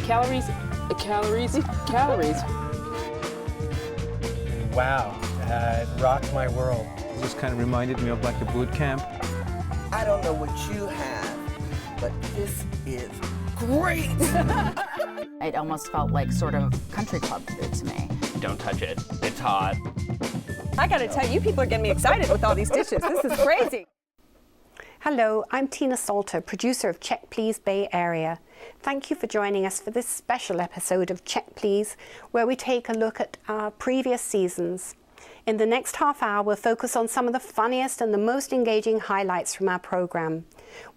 Calories, calories, calories. Wow, it rocked my world. It just kind of reminded me of like a boot camp. I don't know what you have, but this is great. It almost felt like sort of country club food to me. Don't touch it. It's hot. I gotta tell you, people are getting me excited with all these dishes. This is crazy. Hello, I'm Tina Salter, producer of Check Please Bay Area. Thank you for joining us for this special episode of Check Please, where we take a look at our previous seasons. In the next half hour, we'll focus on some of the funniest and the most engaging highlights from our program.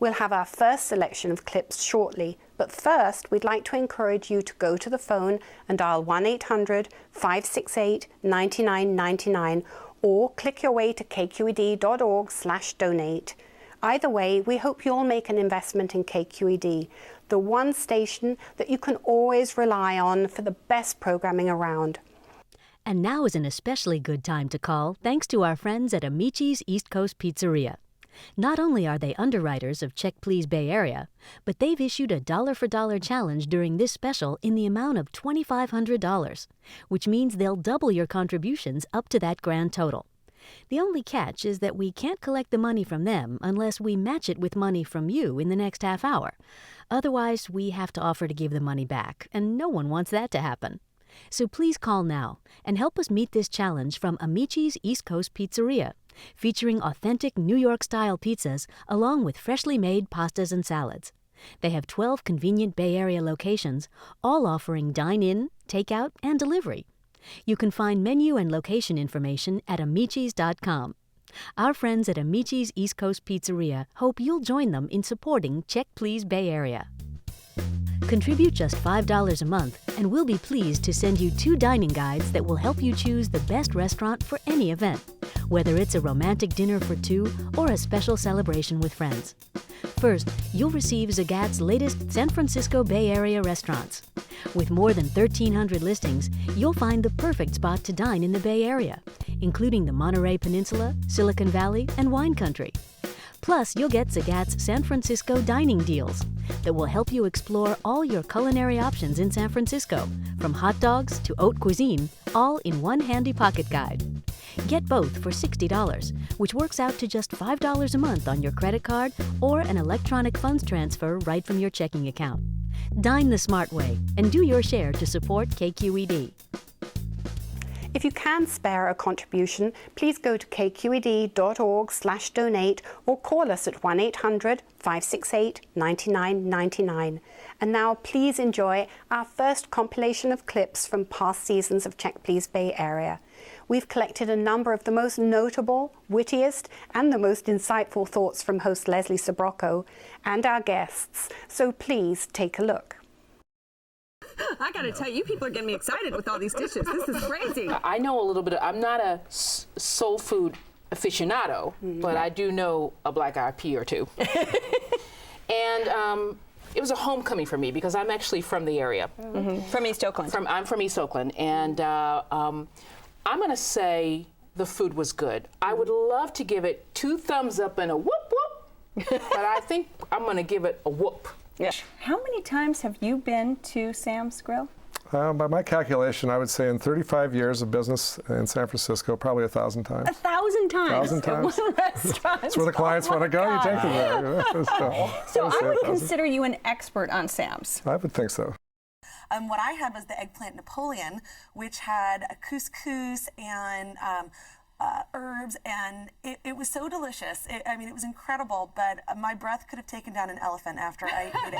We'll have our first selection of clips shortly, but first, we'd like to encourage you to go to the phone and dial 1-800-568-9999 or click your way to kqed.org/donate. Either way, we hope you'll make an investment in KQED, the one station that you can always rely on for the best programming around. And now is an especially good time to call thanks to our friends at Amici's East Coast Pizzeria. Not only are they underwriters of Check Please Bay Area, but they've issued a dollar-for-dollar challenge during this special in the amount of $2,500, which means they'll double your contributions up to that grand total. The only catch is that we can't collect the money from them unless we match it with money from you in the next half hour. Otherwise, we have to offer to give the money back, and no one wants that to happen. So please call now and help us meet this challenge from Amici's East Coast Pizzeria, featuring authentic New York-style pizzas along with freshly made pastas and salads. They have 12 convenient Bay Area locations, all offering dine-in, takeout, and delivery. You can find menu and location information at amicis.com. Our friends at Amici's East Coast Pizzeria hope you'll join them in supporting Check Please Bay Area. Contribute just $5 a month, and we'll be pleased to send you 2 dining guides that will help you choose the best restaurant for any event, whether it's a romantic dinner for 2 or a special celebration with friends. First, you'll receive Zagat's latest San Francisco Bay Area restaurants. With more than 1,300 listings, you'll find the perfect spot to dine in the Bay Area, including the Monterey Peninsula, Silicon Valley, and Wine Country. Plus, you'll get Zagat's San Francisco dining deals that will help you explore all your culinary options in San Francisco, from hot dogs to haute cuisine, all in one handy pocket guide. Get both for $60, which works out to just $5 a month on your credit card or an electronic funds transfer right from your checking account. Dine the smart way and do your share to support KQED. If you can spare a contribution, please go to kqed.org/donate or call us at 1-800-568-9999. And now please enjoy our first compilation of clips from past seasons of Check Please Bay Area. We've collected a number of the most notable, wittiest, and the most insightful thoughts from host Leslie Sbrocco and our guests, so please take a look. I gotta tell you, people are getting me excited with all these dishes. This is crazy. I know a little bit. I'm not a soul food aficionado, but I do know a black-eyed pea or two. And it was a homecoming for me because I'm actually from the area. From East Oakland. I'm from East Oakland, and I'm going to say the food was good. I would love to give it 2 thumbs up and a whoop whoop, but I think I'm going to give it a whoop. Yeah. How many times have you been to Sam's Grill? By my calculation, I would say in 35 years of business in San Francisco, probably 1,000 times. 1,000 times? 1,000 times. One restaurant. That's where the clients want to go. You take them there. So I would consider you an expert on Sam's. I would think so. What I had was the eggplant Napoleon, which had a couscous and herbs, and it was so delicious. I mean, it was incredible, but my breath could have taken down an elephant after I ate it.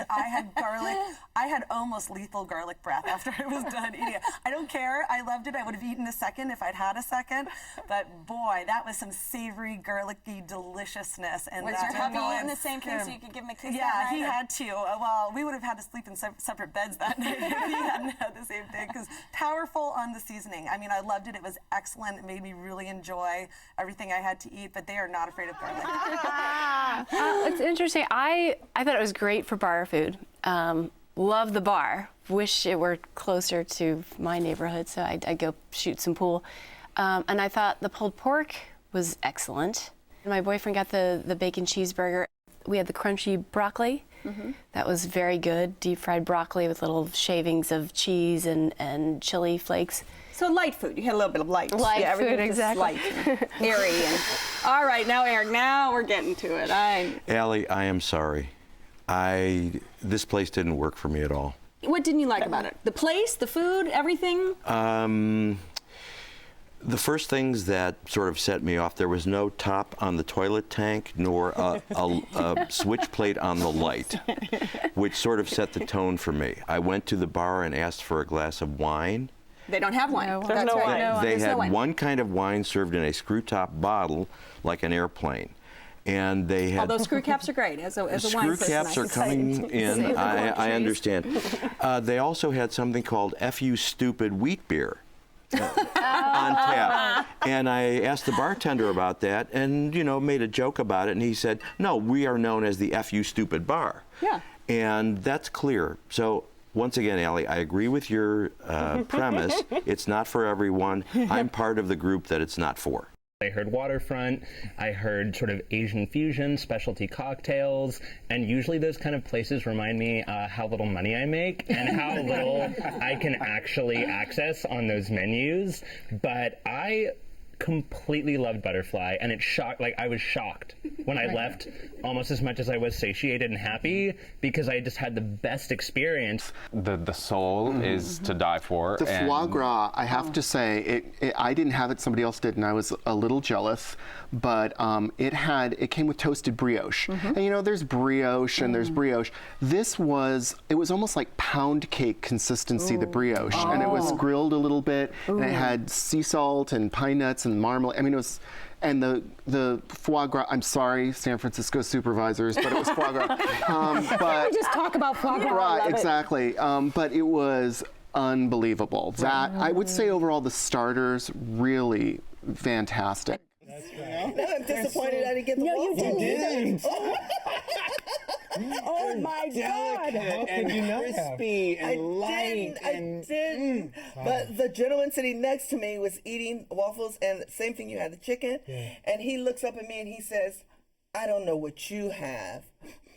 I had garlic, I had almost lethal garlic breath after I was done eating it. I don't care, I loved it. I would have eaten a second if I'd had a second, but boy, that was some savory, garlicky deliciousness. And was your hubby in the same case so you could give him a kiss? Yeah, he had to. Well, we would have had to sleep in separate beds that night if he hadn't had the same thing, because powerful on the seasoning. I mean, I loved it. It was excellent. It made me really enjoy everything I had to eat, but they are not afraid of garlic. It's interesting. I thought it was great for bar food. Love the bar. Wish it were closer to my neighborhood, so I'd go shoot some pool. And I thought the pulled pork was excellent. My boyfriend got the bacon cheeseburger. we had the crunchy broccoli. That was very good, deep fried broccoli with little shavings of cheese and chili flakes. So light food. You had a little bit of light. Light yeah, food, everything just exactly. light, and airy. And, all right, now, Eric, now we're getting to it. Allie, I am sorry. This place didn't work for me at all. What didn't you like about it? The place, the food, everything? The first things that sort of set me off, there was no top on the toilet tank nor a switch plate on the light, which sort of set the tone for me. I went to the bar and asked for a glass of wine. They don't have wine. No, That's no right. wine. They There's no had wine. one kind of wine served in a screw-top bottle, like an airplane. And they had... Although screw caps are great as a wine Screw person. caps are coming in, I understand. They also had something called F.U. Stupid Wheat Beer. On tap. And I asked the bartender about that and, you know, made a joke about it. And he said, no, we are known as the F.U. Stupid Bar. Yeah. And that's clear. So once again, Allie, I agree with your premise. It's not for everyone. I'm part of the group that it's not for. I heard waterfront, I heard sort of Asian fusion, specialty cocktails, and usually those kind of places remind me how little money I make and how little I can actually access on those menus. But I completely loved Butterfly, and it shocked, like I was shocked when I left almost as much as I was satiated and happy because I just had the best experience. The sole is to die for. The foie gras, I have to say, I didn't have it, somebody else did, and I was a little jealous, but it came with toasted brioche. And you know, there's brioche and there's brioche. It was almost like pound cake consistency, the brioche, and it was grilled a little bit, and it had sea salt and pine nuts and marmalade. I mean, it was, and the foie gras, I'm sorry, San Francisco supervisors, but it was foie gras. But we just talk about foie gras. Right, exactly. But it was unbelievable. That, I would say overall, the starters, really fantastic. No, I'm disappointed I didn't get the waffle. You didn't. Oh my God! And crispy and light. I didn't. But the gentleman sitting next to me was eating waffles, and same thing, you had the chicken. Yeah. And he looks up at me and he says, "I don't know what you have,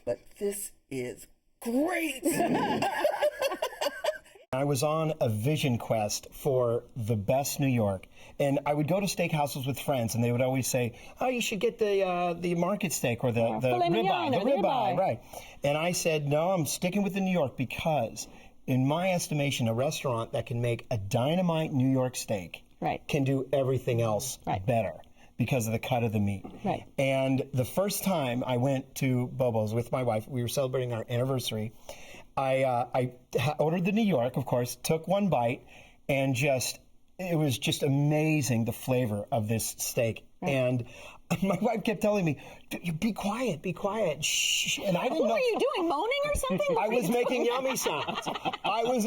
but this is great." I was on a vision quest for the best New York, and I would go to steakhouses with friends, and they would always say, "Oh, you should get the market steak or the ribeye, right?" And I said, "No, I'm sticking with the New York because, in my estimation, a restaurant that can make a dynamite New York steak can do everything else better." Because of the cut of the meat. Right. And the first time I went to Bobo's with my wife, we were celebrating our anniversary. I ordered the New York, of course, took one bite, and it was just amazing, the flavor of this steak. Right. And my wife kept telling me, "Be quiet, shh." And I didn't know. What were you doing, moaning or something? I was making yummy sounds. I'll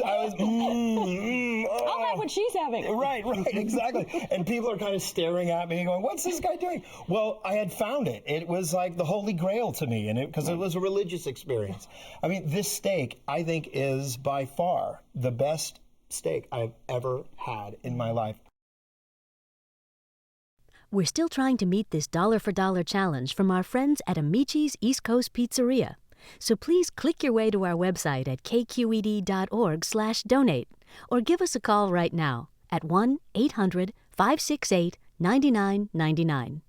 have what she's having. Right, exactly. And people are kind of staring at me and going, "What's this guy doing?" Well, I had found it. It was like the Holy Grail to me, because it was a religious experience. I mean, this steak, I think, is by far the best steak I've ever had in my life. We're still trying to meet this dollar-for-dollar challenge from our friends at Amici's East Coast Pizzeria. So please click your way to our website at kqed.org/donate or give us a call right now at 1-800-568-9999.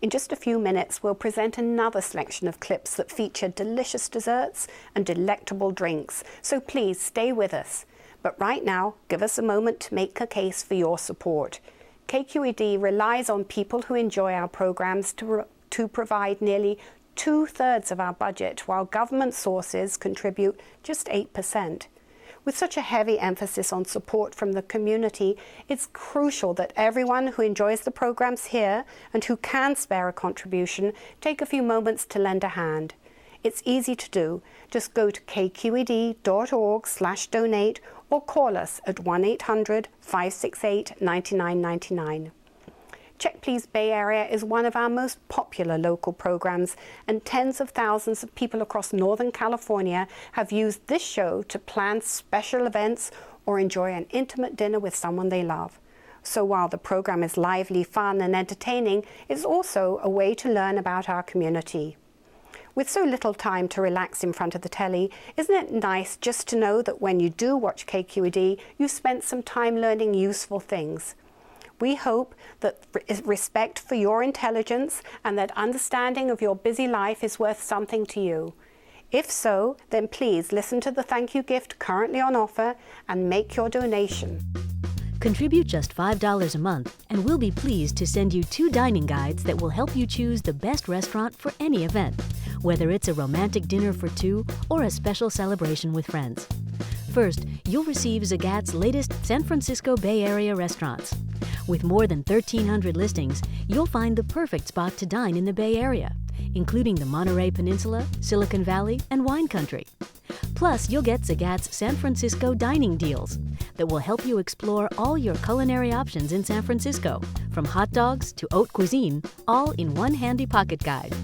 In just a few minutes, we'll present another selection of clips that feature delicious desserts and delectable drinks. So please stay with us. But right now, give us a moment to make a case for your support. KQED relies on people who enjoy our programs to provide nearly 2/3 of our budget, while government sources contribute just 8%. With such a heavy emphasis on support from the community, it's crucial that everyone who enjoys the programs here and who can spare a contribution take a few moments to lend a hand. It's easy to do. Just go to kqed.org/donate or call us at 1-800-568-9999. Check Please Bay Area is one of our most popular local programs, and tens of thousands of people across Northern California have used this show to plan special events or enjoy an intimate dinner with someone they love. So while the program is lively, fun, and entertaining, it's also a way to learn about our community. With so little time to relax in front of the telly, isn't it nice just to know that when you do watch KQED, you've spent some time learning useful things? We hope that respect for your intelligence and that understanding of your busy life is worth something to you. If so, then please listen to the thank you gift currently on offer and make your donation. Contribute just $5 a month, and we'll be pleased to send you 2 dining guides that will help you choose the best restaurant for any event, whether it's a romantic dinner for 2 or a special celebration with friends. First, you'll receive Zagat's latest San Francisco Bay Area restaurants. With more than 1,300 listings, you'll find the perfect spot to dine in the Bay Area, including the Monterey Peninsula, Silicon Valley, and wine country. Plus, you'll get Zagat's San Francisco dining deals that will help you explore all your culinary options in San Francisco, from hot dogs to haute cuisine, all in one handy pocket guide.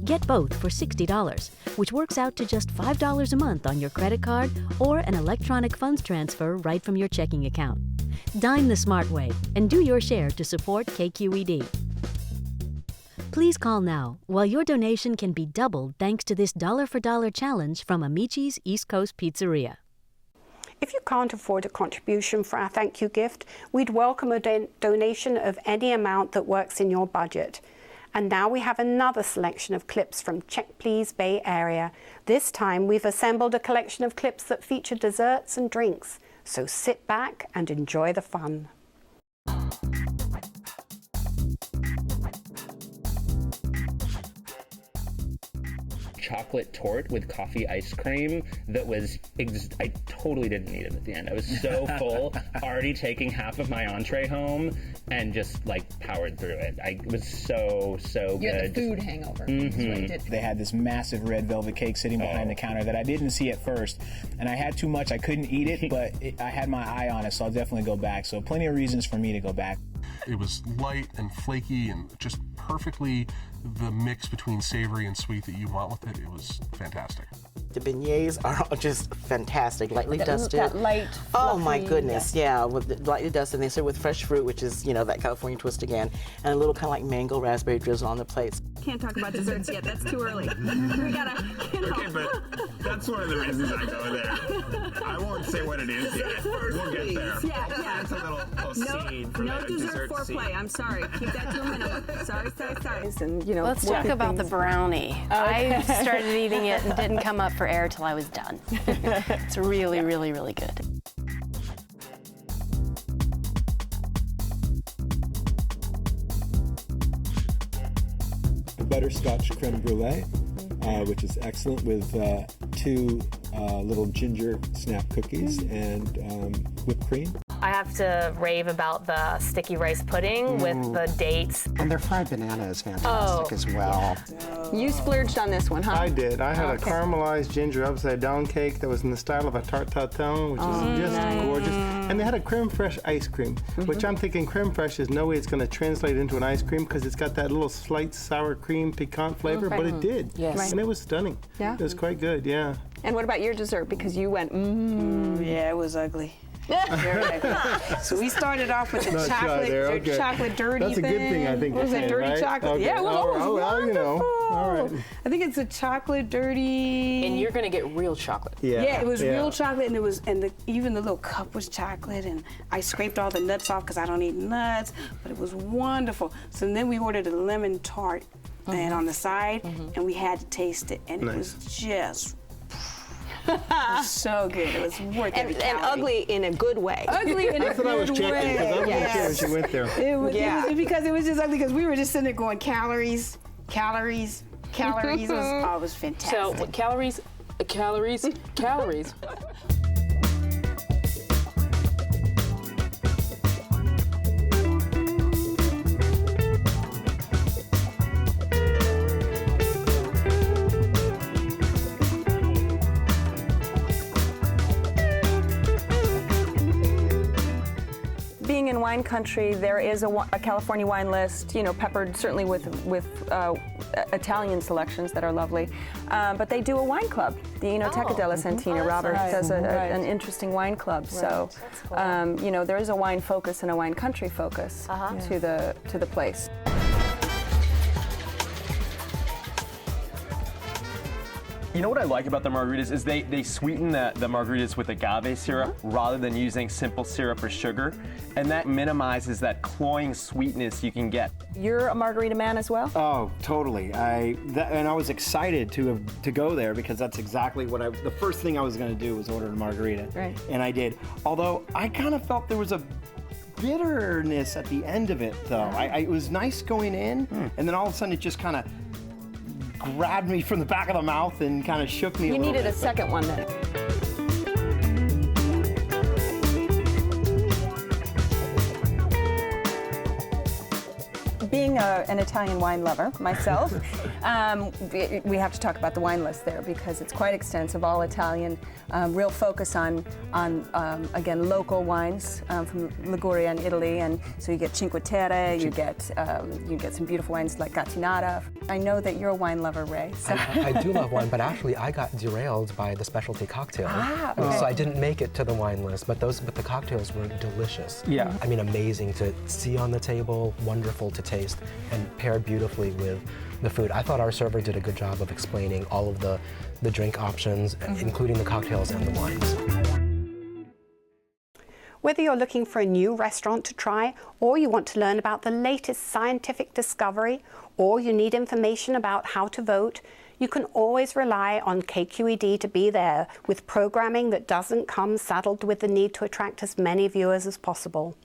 Get both for $60, which works out to just $5 a month on your credit card or an electronic funds transfer right from your checking account. Dine the smart way and do your share to support KQED. Please call now, while your donation can be doubled thanks to this dollar-for-dollar challenge from Amici's East Coast Pizzeria. If you can't afford a contribution for our thank you gift, we'd welcome a donation of any amount that works in your budget. And now we have another selection of clips from Check Please Bay Area. This time we've assembled a collection of clips that feature desserts and drinks. So sit back and enjoy the fun. Chocolate torte with coffee ice cream that was, I totally didn't need it at the end. I was so full, already taking half of my entree home and just like powered through it. It was so good. You had the food hangover. Mm-hmm. They had this massive red velvet cake sitting behind the counter that I didn't see at first. And I had too much, I couldn't eat it, but I had my eye on it, so I'll definitely go back. So plenty of reasons for me to go back. It was light and flaky and just perfectly the mix between savory and sweet that you want with it. It was fantastic. The beignets are just fantastic, lightly dusted. That light, oh my fluffy, goodness, yeah, with the lightly dusted. They serve with fresh fruit, which is, you know, that California twist again, and a little kind of like mango raspberry drizzle on the plates. Can't talk about desserts yet. That's too early. We gotta, you know. Okay, but that's one of the reasons I go there. I won't say what it is yet. We'll get there. Yeah. That's a little scene for no that dessert foreplay. scene. I'm sorry. Keep that to a minimum. Sorry. And, you know, let's talk about the brownie. I started eating it and didn't come up for air till I was done. It's really, really, really good. Butterscotch creme brulee, which is excellent, with 2 little ginger snap cookies and whipped cream. I have to rave about the sticky rice pudding with the dates. And their fried banana is fantastic as well. You splurged on this one, huh? I did. I had a caramelized ginger upside down cake that was in the style of a tarte tatin, which is just gorgeous. And they had a creme fraiche ice cream, which I'm thinking creme fraiche is no way it's going to translate into an ice cream because it's got that little slight sour cream piquant flavor, but it did. Yes. Right. And it was stunning. Yeah. It was quite good, yeah. And what about your dessert? Because you went, Yeah, it was ugly. So we started off with the chocolate dirty That's a good thing, I think. What was that, dirty right? chocolate? Okay. Yeah, well, it was wonderful. You know. All right. I think it's a chocolate dirty. And you're gonna get real chocolate. Yeah, it was real chocolate, and even the little cup was chocolate, and I scraped all the nuts off because I don't eat nuts, but it was wonderful. So then we ordered a lemon tart, and on the side, and we had to taste it, and it was just. It was so good. It was worth every calorie. And ugly in a good way. Ugly in a good way. That's what I was checking, because I wasn't sure when she went there. It was because it was just ugly, because we were just sitting there going calories. It was fantastic. So calories. Being in wine country, there is a California wine list, you know, peppered certainly with Italian selections that are lovely. But they do a wine club. The Enoteca della Santina. Robert does an interesting wine club. So, you know, there is a wine focus and a wine country focus to the place. You know what I like about the margaritas is they sweeten the margaritas with agave syrup rather than using simple syrup or sugar, and that minimizes that cloying sweetness you can get. You're a margarita man as well? Oh, totally. And I was excited to go there because that's exactly what the first thing I was going to do was order a margarita. Right. And I did. Although I kind of felt there was a bitterness at the end of it, though. It was nice going in, and then all of a sudden it just kind of grabbed me from the back of the mouth and kind of shook me a little bit. You needed a second one then. Being an Italian wine lover myself, we have to talk about the wine list there because it's quite extensive, all Italian, real focus on again, local wines from Liguria and Italy, and so you get Cinque Terre, you get some beautiful wines like Gattinara. I know that you're a wine lover, Ray. So. I do love wine, but actually I got derailed by the specialty cocktail. Okay. So I didn't make it to the wine list, but the cocktails were delicious. Yeah. I mean, amazing to see on the table, wonderful to taste, and paired beautifully with the food. I thought our server did a good job of explaining all of the drink options, including the cocktails and the wines. Whether you're looking for a new restaurant to try, or you want to learn about the latest scientific discovery, or you need information about how to vote, you can always rely on KQED to be there with programming that doesn't come saddled with the need to attract as many viewers as possible.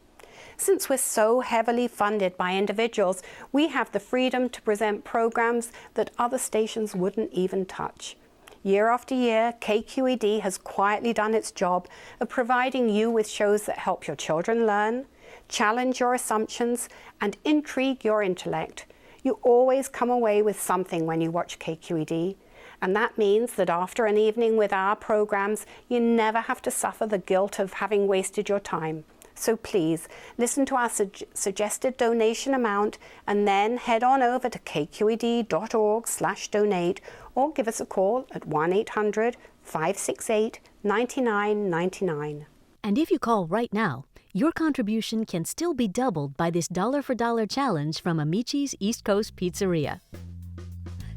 Since we're so heavily funded by individuals, we have the freedom to present programs that other stations wouldn't even touch. Year after year, KQED has quietly done its job of providing you with shows that help your children learn, challenge your assumptions, and intrigue your intellect. You always come away with something when you watch KQED. And that means that after an evening with our programs, you never have to suffer the guilt of having wasted your time. So please, listen to our suggested donation amount and then head on over to kqed.org/donate or give us a call at 1-800-568-9999. And if you call right now, your contribution can still be doubled by this dollar-for-dollar challenge from Amici's East Coast Pizzeria.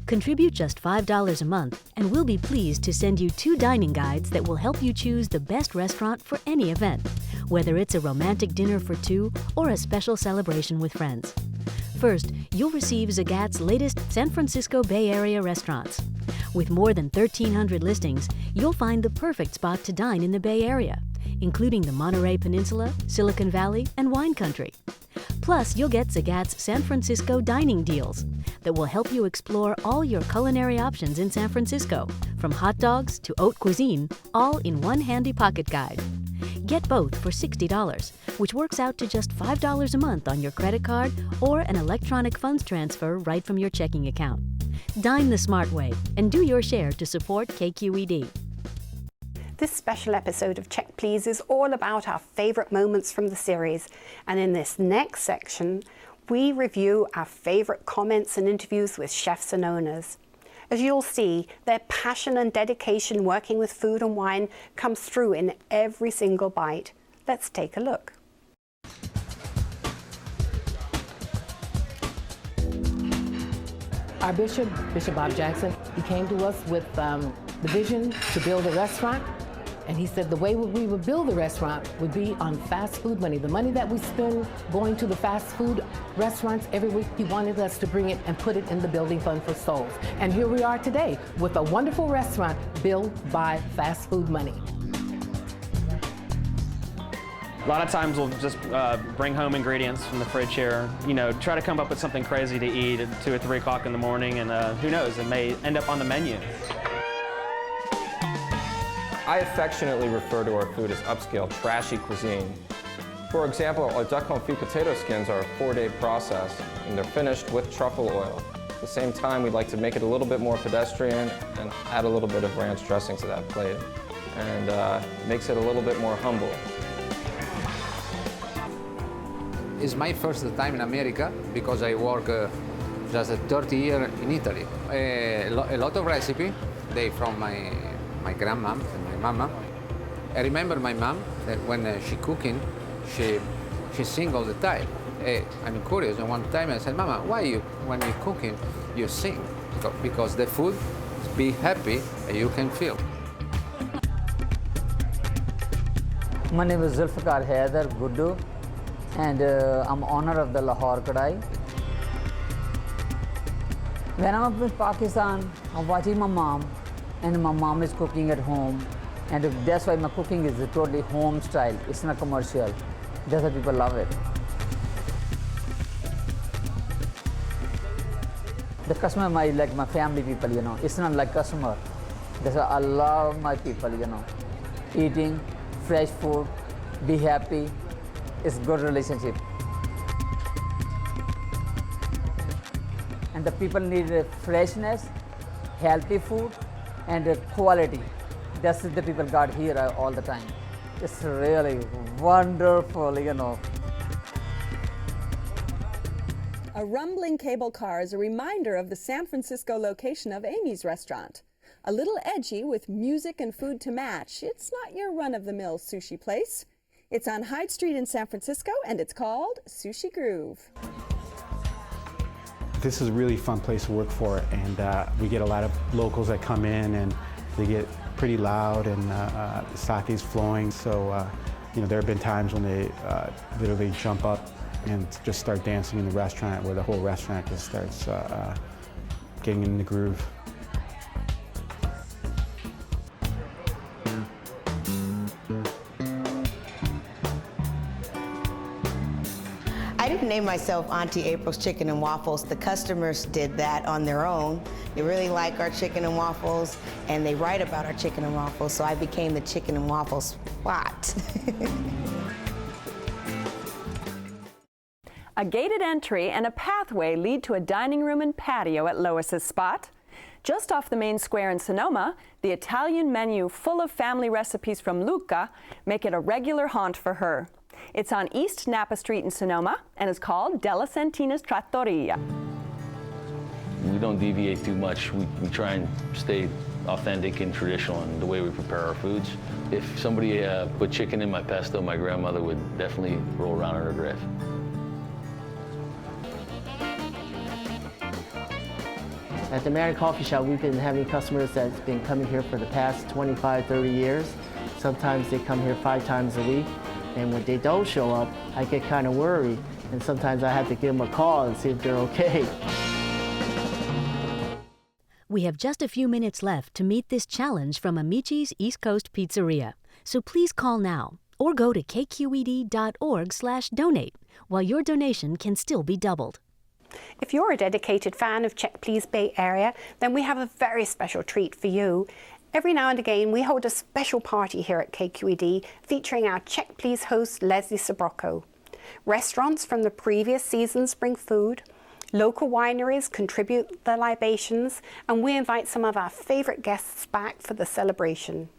Contribute just $5 a month, and we'll be pleased to send you 2 dining guides that will help you choose the best restaurant for any event, whether it's a romantic dinner for 2 or a special celebration with friends. First, you'll receive Zagat's latest San Francisco Bay Area restaurants. With more than 1,300 listings, you'll find the perfect spot to dine in the Bay Area, including the Monterey Peninsula, Silicon Valley, and Wine Country. Plus, you'll get Zagat's San Francisco dining deals that will help you explore all your culinary options in San Francisco, from hot dogs to haute cuisine, all in one handy pocket guide. Get both for $60, which works out to just $5 a month on your credit card or an electronic funds transfer right from your checking account. Dine the smart way and do your share to support KQED. This special episode of Check Please is all about our favorite moments from the series. And in this next section, we review our favorite comments and interviews with chefs and owners. As you'll see, their passion and dedication working with food and wine comes through in every single bite. Let's take a look. Our Bishop Bob Jackson, he came to us with the vision to build a restaurant. And he said the way we would build the restaurant would be on fast food money. The money that we spend going to the fast food restaurants every week, he wanted us to bring it and put it in the building fund for souls. And here we are today with a wonderful restaurant built by fast food money. A lot of times we'll just bring home ingredients from the fridge here, try to come up with something crazy to eat at 2 or 3 o'clock in the morning, and who knows, it may end up on the menu. I affectionately refer to our food as upscale, trashy cuisine. For example, our duck confit potato skins are a 4-day process, and they're finished with truffle oil. At the same time, we'd like to make it a little bit more pedestrian and add a little bit of ranch dressing to that plate, and makes it a little bit more humble. It's my first time in America because I work just 30 years in Italy. A lot of recipe, they from my grandma and my mama. I remember my mom that when she cooking, she sing all the time. I'm curious, and one time I said, Mama, why when you're cooking, you sing? Because the food be happy, and you can feel. My name is Zulfikar Haider Guddu, and I'm owner of the Lahore Kadai. When I'm in Pakistan, I'm watching my mom, and my mom is cooking at home, and that's why my cooking is totally home style. It's not commercial. That's why people love it. The customer might like my family people, you know. It's not like customer. That's why I love my people, you know. Eating fresh food, be happy. It's good relationship. And the people need freshness, healthy food, and quality. That's the people got here all the time. It's really wonderful, you know. A rumbling cable car is a reminder of the San Francisco location of Amy's restaurant. A little edgy with music and food to match, it's not your run-of-the-mill sushi place. It's on Hyde Street in San Francisco, and it's called Sushi Groove. This is a really fun place to work for, and we get a lot of locals that come in, and they get pretty loud, and the sake's flowing. So, you know, there have been times when they literally jump up and just start dancing in the restaurant, where the whole restaurant just starts getting in the groove. I didn't name myself Auntie April's Chicken and Waffles. The customers did that on their own. They really like our chicken and waffles, and they write about our chicken and waffles, so I became the chicken and waffles spot. A gated entry and a pathway lead to a dining room and patio at Lois's Spot. Just off the main square in Sonoma, the Italian menu full of family recipes from Luca make it a regular haunt for her. It's on East Napa Street in Sonoma and is called Della Santina's Trattoria. We don't deviate too much. We try and stay authentic and traditional in the way we prepare our foods. If somebody put chicken in my pesto, my grandmother would definitely roll around in her grave. At the Mary Coffee Shop, we've been having customers that's been coming here for the past 25, 30 years. Sometimes they come here 5 times a week, and when they don't show up, I get kind of worried, and sometimes I have to give them a call and see if they're okay. We have just a few minutes left to meet this challenge from Amici's East Coast Pizzeria. So please call now or go to kqed.org/donate while your donation can still be doubled. If you're a dedicated fan of Check Please Bay Area, then we have a very special treat for you. Every now and again, we hold a special party here at KQED featuring our Check Please host, Leslie Sbrocco. Restaurants from the previous seasons bring food, local wineries contribute their libations, and we invite some of our favorite guests back for the celebration.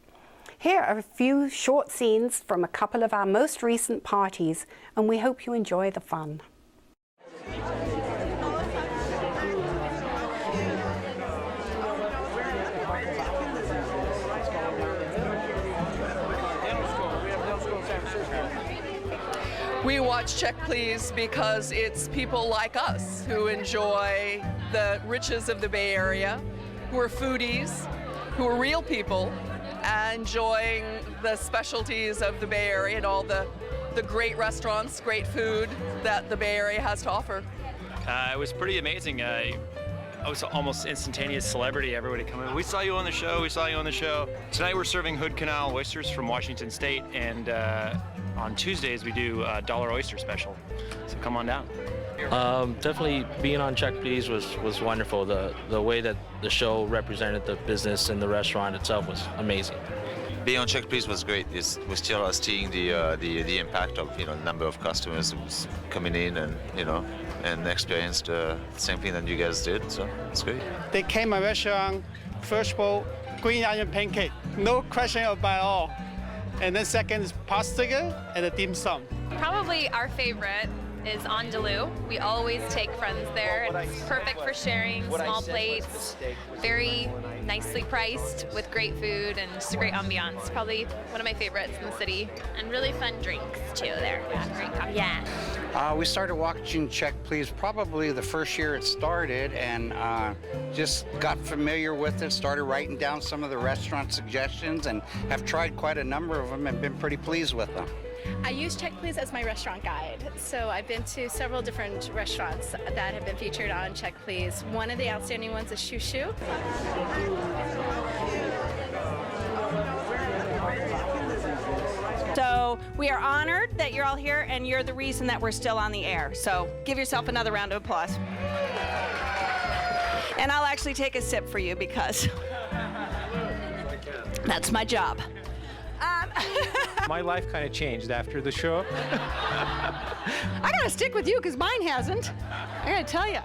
Here are a few short scenes from a couple of our most recent parties, and we hope you enjoy the fun. We watch Check Please because it's people like us who enjoy the riches of the Bay Area, who are foodies, who are real people, enjoying the specialties of the Bay Area and all the great restaurants, great food that the Bay Area has to offer. It was pretty amazing. I was almost instantaneous celebrity. Everybody coming, we saw you on the show, we saw you on the show. Tonight we're serving Hood Canal oysters from Washington State, and on Tuesdays we do a $1 oyster special, so come on down. Definitely being on Check Please was wonderful. The way that the show represented the business and the restaurant itself was amazing. Being on Check Please was great. We still are seeing the impact of number of customers who's coming in and experienced the same thing that you guys did. So it's great. They came to my restaurant, first bowl, green onion pancake, no question about all. And then second is pasta and a dim sum. Probably our favorite is Andalou. We always take friends there. It's perfect for sharing, small plates, very nicely priced with great food and just a great ambiance. Probably one of my favorites in the city. And really fun drinks too there. Yeah, great coffee. Yeah. We started watching Check Please probably the first year it started, and just got familiar with it, started writing down some of the restaurant suggestions, and have tried quite a number of them and been pretty pleased with them. I use Check Please as my restaurant guide. So I've been to several different restaurants that have been featured on Check Please. One of the outstanding ones is Shoo Shoo. So we are honored that you're all here, and you're the reason that we're still on the air. So give yourself another round of applause. And I'll actually take a sip for you because that's my job. My life kind of changed after the show. I gotta stick with you because mine hasn't. I gotta tell you.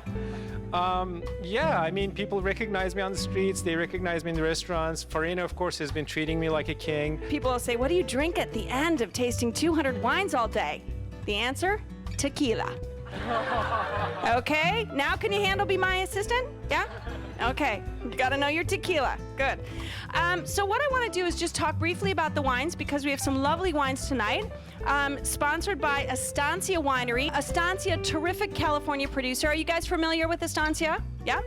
Yeah, I mean, people recognize me on the streets. They recognize me in the restaurants. Farina, of course, has been treating me like a king. People will say, what do you drink at the end of tasting 200 wines all day? The answer? Tequila. Okay, now can you handle Be My Assistant? Yeah? Okay, you gotta know your tequila. Good. So what I want to do is just talk briefly about the wines because we have some lovely wines tonight. Sponsored by Estancia Winery. Estancia, terrific California producer. Are you guys familiar with Estancia? Yeah?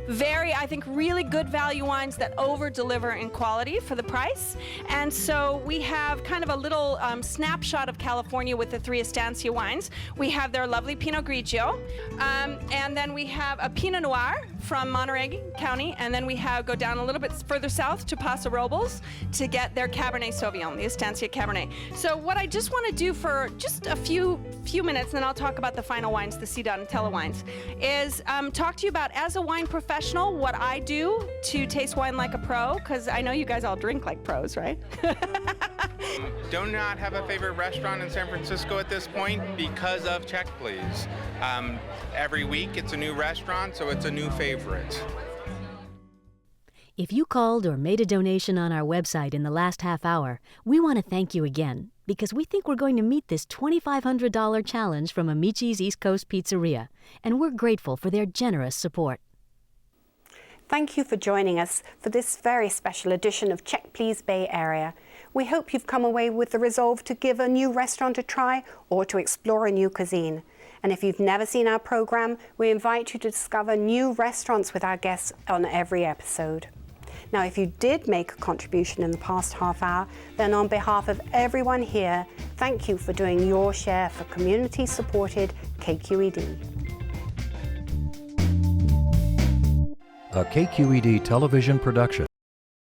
Very, I think, really good value wines that over-deliver in quality for the price. And so we have kind of a little snapshot of California with the 3 Estancia wines. We have their lovely Pinot Grigio, and then we have a Pinot Noir from Monterey County, and then we go down a little bit further south to Paso Robles to get their Cabernet Sauvignon, the Estancia Cabernet. So what I just want to do for just a few minutes, and then I'll talk about the final wines, the C. Donatella wines, is talk to you about, as a wine professional, what I do to taste wine like a pro, because I know you guys all drink like pros, right? Do not have a favorite restaurant in San Francisco at this point because of Check Please. Every week it's a new restaurant, so it's a new favorite. If you called or made a donation on our website in the last half hour, we want to thank you again because we think we're going to meet this $2,500 challenge from Amici's East Coast Pizzeria, and we're grateful for their generous support. Thank you for joining us for this very special edition of Check Please Bay Area. We hope you've come away with the resolve to give a new restaurant a try or to explore a new cuisine. And if you've never seen our program, we invite you to discover new restaurants with our guests on every episode. Now, if you did make a contribution in the past half hour, then on behalf of everyone here, thank you for doing your share for community-supported KQED. A KQED television production.